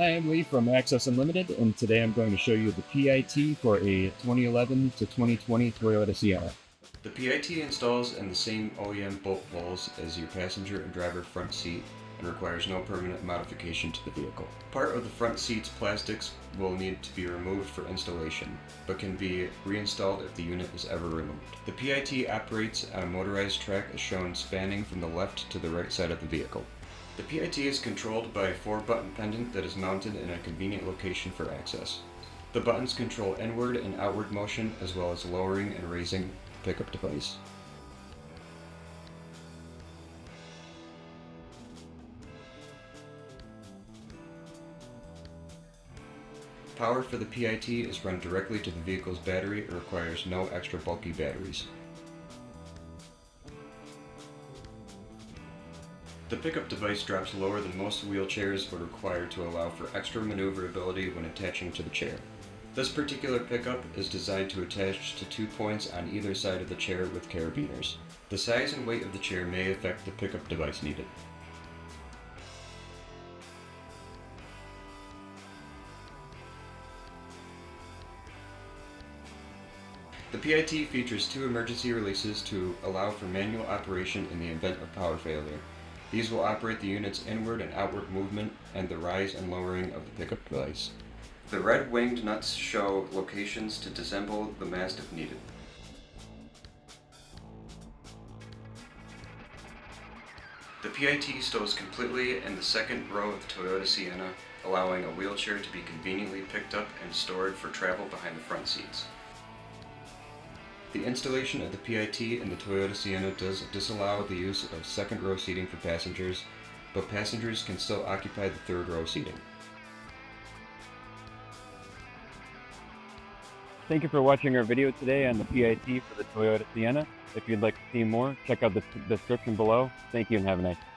Hi, I'm Lee from Access Unlimited, and today I'm going to show you the PIT for a 2011 to 2020 Toyota Sienna. The PIT installs in the same OEM bolt holes as your passenger and driver front seat and requires no permanent modification to the vehicle. Part of the front seat's plastics will need to be removed for installation, but can be reinstalled if the unit is ever removed. The PIT operates on a motorized track as shown spanning from the left to the right side of the vehicle. The PIT is controlled by a 4-button pendant that is mounted in a convenient location for access. The buttons control inward and outward motion as well as lowering and raising the pickup device. Power for the PIT is run directly to the vehicle's battery and requires no extra bulky batteries. The pickup device drops lower than most wheelchairs would require to allow for extra maneuverability when attaching to the chair. This particular pickup is designed to attach to 2 points on either side of the chair with carabiners. The size and weight of the chair may affect the pickup device needed. The PIT features 2 emergency releases to allow for manual operation in the event of power failure. These will operate the unit's inward and outward movement and the rise and lowering of the pickup device. The red winged nuts show locations to disassemble the mast if needed. The PIT stows completely in the second row of the Toyota Sienna, allowing a wheelchair to be conveniently picked up and stored for travel behind the front seats. The installation of the PIT in the Toyota Sienna does disallow the use of second row seating for passengers, but passengers can still occupy the third row seating. Thank you for watching our video today on the PIT for the Toyota Sienna. If you'd like to see more, check out the description below. Thank you and have a nice day.